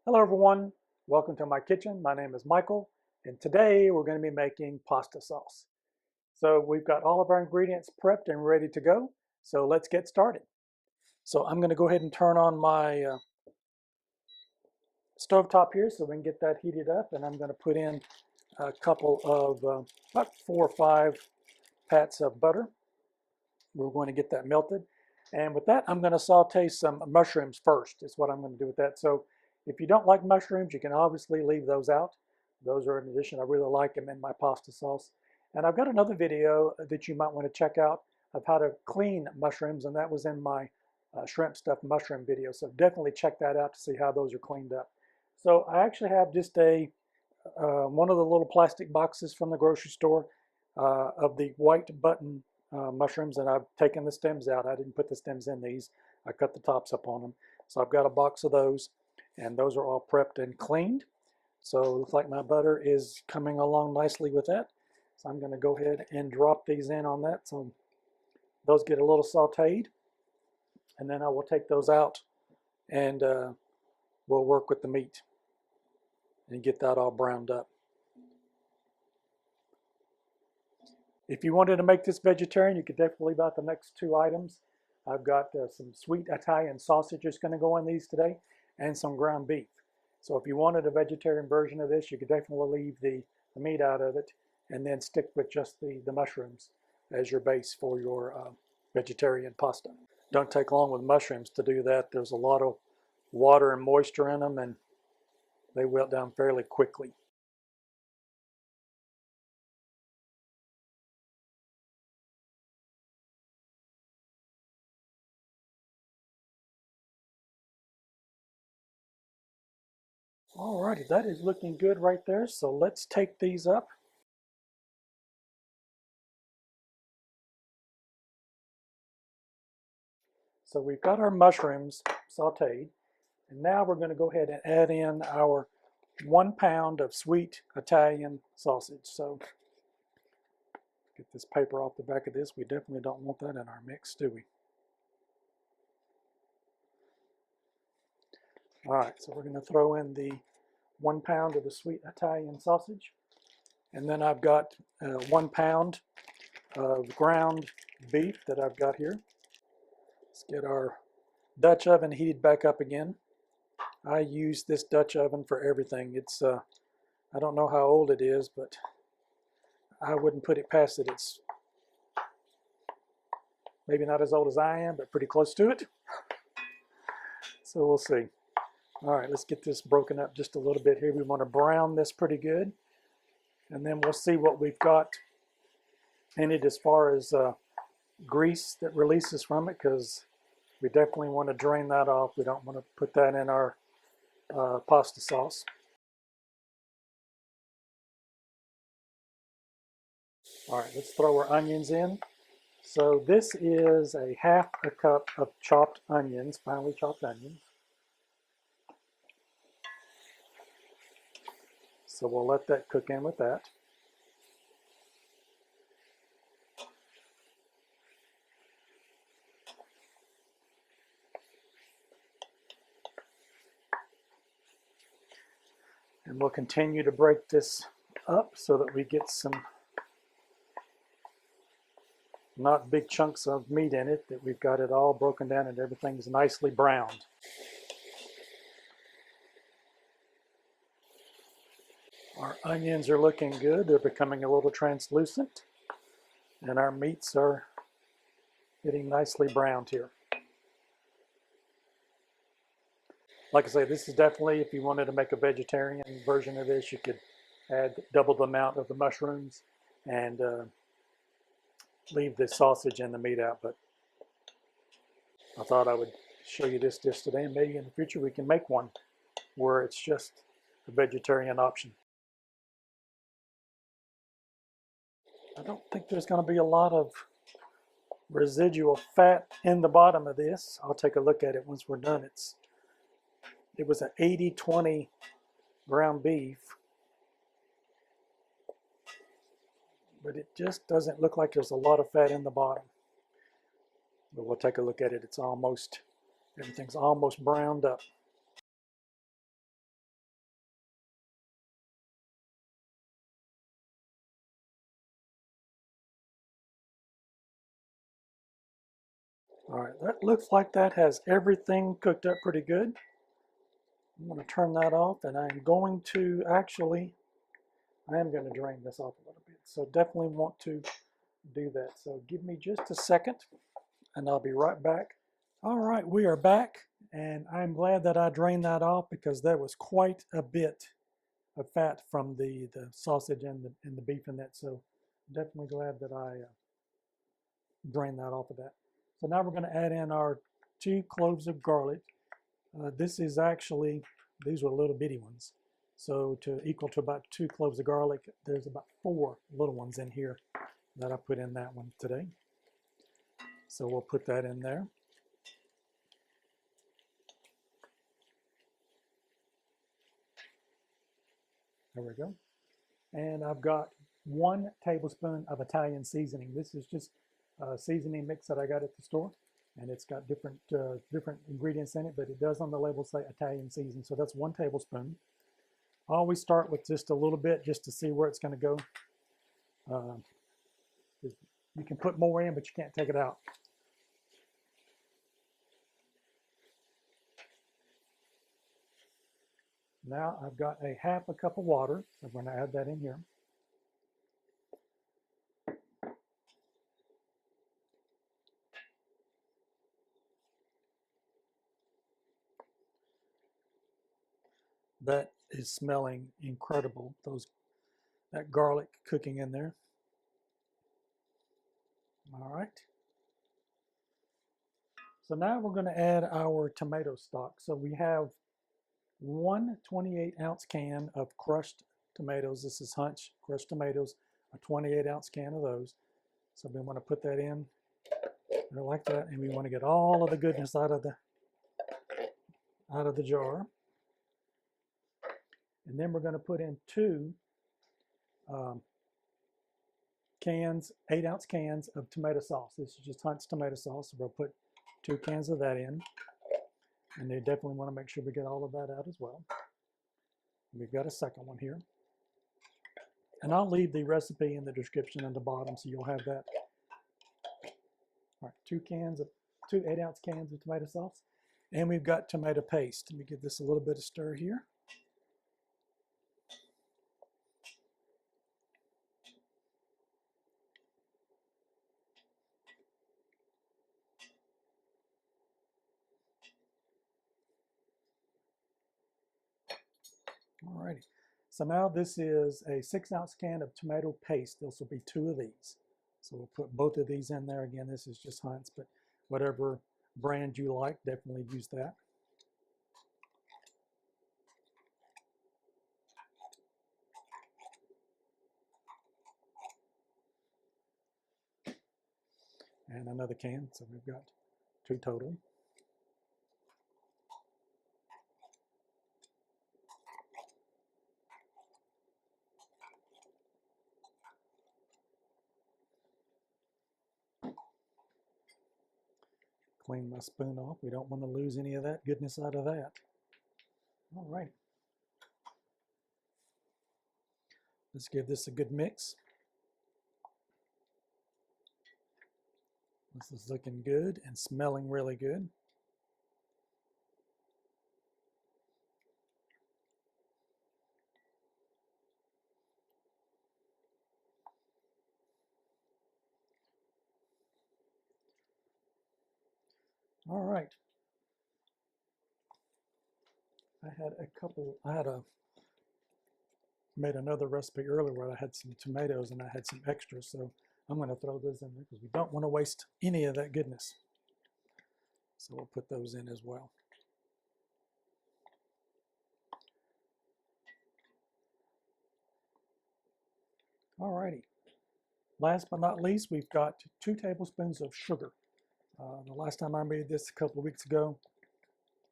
Hello everyone, welcome to my kitchen. My name is Michael and today we're going to be making pasta sauce. So we've got all of our ingredients prepped and ready to go. So let's get started. So I'm going to go ahead and turn on my stovetop here so we can get that heated up, and I'm going to put in a couple of about 4 or 5 pats of butter. We're going to get that melted. And with that, I'm going to saute some mushrooms first, is what I'm going to do with that. So if you don't like mushrooms, you can obviously leave those out. Those are an addition. I really like them in my pasta sauce. And I've got another video that you might want to check out of how to clean mushrooms, and that was in my shrimp stuffed mushroom video. So definitely check that out to see how those are cleaned up. So I actually have just one of the little plastic boxes from the grocery store of the white button mushrooms, and I've taken the stems out. I didn't put the stems in these. I cut the tops up on them. So I've got a box of those, and those are all prepped and cleaned. So it looks like my butter is coming along nicely with that. So I'm going to go ahead and drop these in on that. So those get a little sauteed, and then I will take those out and we'll work with the meat and get that all browned up. If you wanted to make this vegetarian, you could definitely leave out the next 2 items. I've got some sweet Italian sausages going to go in these today, and some ground beef. So if you wanted a vegetarian version of this, you could definitely leave the meat out of it and then stick with just the mushrooms as your base for your vegetarian pasta. Don't take long with mushrooms to do that. There's a lot of water and moisture in them, and they wilt down fairly quickly. Alrighty, that is looking good right there. So let's take these up. So we've got our mushrooms sauteed, and now we're going to go ahead and add in our 1 pound of sweet Italian sausage. So get this paper off the back of this. We definitely don't want that in our mix, do we? All right, so we're going to throw in the 1 pound of the sweet Italian sausage, and then I've got 1 pound of ground beef that I've got here. Let's get our Dutch oven heated back up again. I use this Dutch oven for everything. It's I don't know how old it is, but I wouldn't put it past it. It's maybe not as old as I am, but pretty close to it. So we'll see. All right, let's get this broken up just a little bit here. We want to brown this pretty good, and then we'll see what we've got in it as far as grease that releases from it, because we definitely want to drain that off. We don't want to put that in our pasta sauce. All right, let's throw our onions in. So this is a 1/2 cup of chopped onions, finely chopped onions. So we'll let that cook in with that. And we'll continue to break this up so that we get some not big chunks of meat in it, that we've got it all broken down and everything's nicely browned. Our onions are looking good. They're becoming a little translucent, and our meats are getting nicely browned here. Like I say, this is definitely, if you wanted to make a vegetarian version of this, you could add double the amount of the mushrooms and leave the sausage and the meat out. But I thought I would show you this dish today, and maybe in the future we can make one where it's just a vegetarian option. I don't think there's going to be a lot of residual fat in the bottom of this. I'll take a look at it once we're done. It was an 80-20 ground beef, but it just doesn't look like there's a lot of fat in the bottom. But we'll take a look at it. Everything's almost browned up. All right, that looks like that has everything cooked up pretty good. I'm going to turn that off, and I'm going to actually, I am going to drain this off a little bit. So definitely want to do that. So give me just a second, and I'll be right back. All right, we are back, and I'm glad that I drained that off because there was quite a bit of fat from the sausage and the beef in that. So definitely glad that I drained that off of that. So now we're going to add in our 2 cloves of garlic. This is actually, these were little bitty ones. So to equal to about 2 cloves of garlic, there's about 4 little ones in here that I put in that one today. So we'll put that in there. There we go. And I've got 1 tablespoon of Italian seasoning. This is just a seasoning mix that I got at the store, and it's got different ingredients in it, but it does on the label say Italian seasoning. So that's 1 tablespoon. I always start with just a little bit just to see where it's going to go. You can put more in, but you can't take it out. Now I've got a 1/2 cup of water. So I'm going to add that in here. That is smelling incredible. That garlic cooking in there. All right. So now we're going to add our tomato stock. So we have 1 28-ounce can of crushed tomatoes. This is Hunch crushed tomatoes, a 28-ounce can of those. So we want to put that in there like that, and we want to get all of the goodness out of the jar. And then we're going to put in 2 cans, 8-ounce cans of tomato sauce. This is just Hunt's tomato sauce. So we'll put 2 cans of that in. And they definitely want to make sure we get all of that out as well. We've got a second one here. And I'll leave the recipe in the description at the bottom so you'll have that. All right, 2 8-ounce cans of tomato sauce. And we've got tomato paste. Let me give this a little bit of stir here. All righty. So now this is a 6-ounce can of tomato paste. This will be 2 of these. So we'll put both of these in there. Again, this is just Hunt's, but whatever brand you like, definitely use that. And another can, so we've got 2 total. Clean my spoon off. We don't want to lose any of that goodness out of that. All right. Let's give this a good mix. This is looking good and smelling really good. All right. Made another recipe earlier where I had some tomatoes and I had some extras, so I'm going to throw those in there because we don't want to waste any of that goodness. So we'll put those in as well. All righty. Last but not least, we've got 2 tablespoons of sugar. The last time I made this a couple of weeks ago,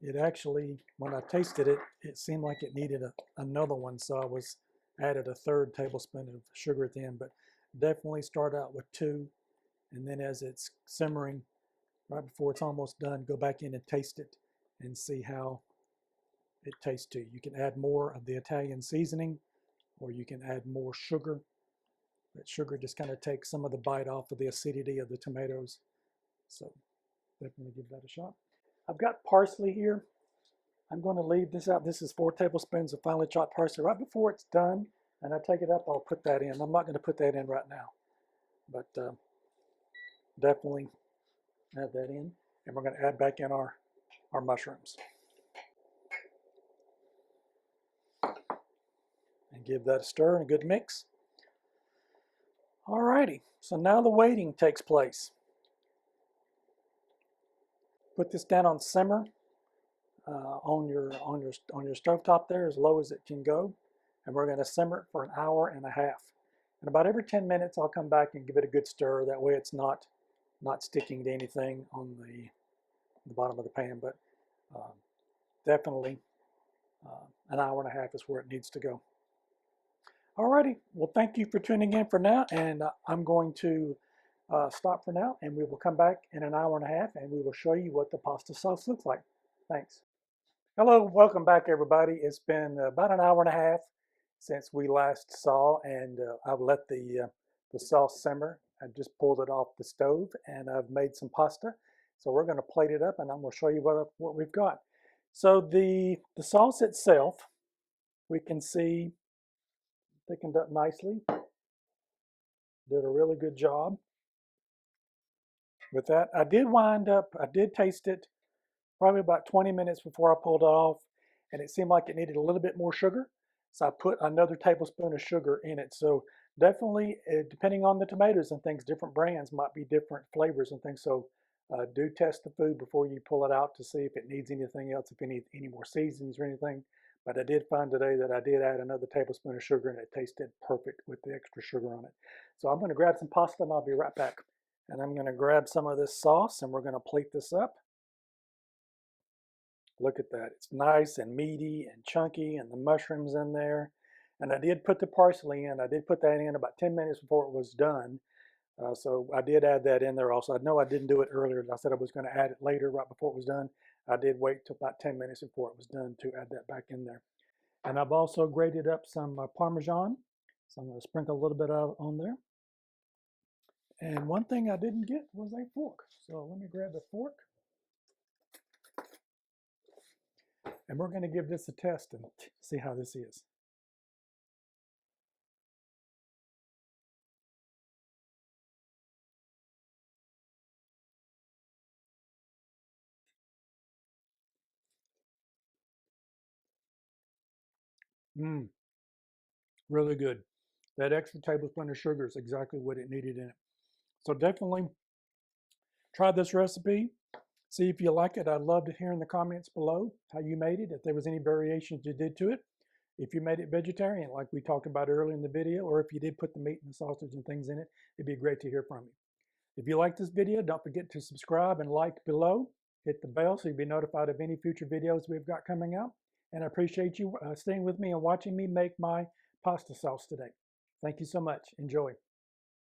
it actually, when I tasted it, it seemed like it needed another one, so I added a 3rd tablespoon of sugar at the end, but definitely start out with 2, and then as it's simmering, right before it's almost done, go back in and taste it and see how it tastes to you. You can add more of the Italian seasoning, or you can add more sugar. But sugar just kind of takes some of the bite off of the acidity of the tomatoes. So Definitely give that a shot. I've got parsley here. I'm going to leave this out. This is 4 tablespoons of finely chopped parsley. Right before it's done and I take it up, I'll put that in. I'm not going to put that in right now, but definitely add that in. And we're going to add back in our mushrooms. And give that a stir and a good mix. Alrighty, so now the waiting takes place. Put this down on simmer on your stovetop there, as low as it can go, and we're going to simmer it for an hour and a half. And about every 10 minutes, I'll come back and give it a good stir. That way, it's not sticking to anything on the bottom of the pan. But definitely, an hour and a half is where it needs to go. Alrighty, well, thank you for tuning in for now, and I'm going to stop for now, and we will come back in an hour and a half, and we will show you what the pasta sauce looks like. Thanks. Hello, welcome back, everybody. It's been about an hour and a half since we last saw, and I've let the sauce simmer. I just pulled it off the stove, and I've made some pasta. So we're going to plate it up, and I'm going to show you what we've got. So the sauce itself, we can see thickened up nicely. Did a really good job with that. I did taste it probably about 20 minutes before I pulled it off, and it seemed like it needed a little bit more sugar. So I put another tablespoon of sugar in it. So definitely, depending on the tomatoes and things, different brands might be different flavors and things. So do test the food before you pull it out to see if it needs anything else, if it needs any more seasonings or anything. But I did find today that I did add another tablespoon of sugar, and it tasted perfect with the extra sugar on it. So I'm going to grab some pasta, and I'll be right back. And I'm going to grab some of this sauce, and we're going to plate this up. Look at that. It's nice and meaty and chunky, and the mushrooms in there. And I did put the parsley in. I did put that in about 10 minutes before it was done. So I did add that in there also. I know I didn't do it earlier. I said I was going to add it later, right before it was done. I did wait till about 10 minutes before it was done to add that back in there. And I've also grated up some Parmesan. So I'm going to sprinkle a little bit of on there. And one thing I didn't get was a fork. So let me grab the fork. And we're going to give this a test and see how this is. Really good. That extra tablespoon of sugar is exactly what it needed in it. So definitely try this recipe. See if you like it. I'd love to hear in the comments below how you made it, if there was any variations you did to it. If you made it vegetarian, like we talked about earlier in the video, or if you did put the meat and the sausage and things in it, it'd be great to hear from you. If you like this video, don't forget to subscribe and like below. Hit the bell so you'll be notified of any future videos we've got coming out. And I appreciate you staying with me and watching me make my pasta sauce today. Thank you so much. Enjoy.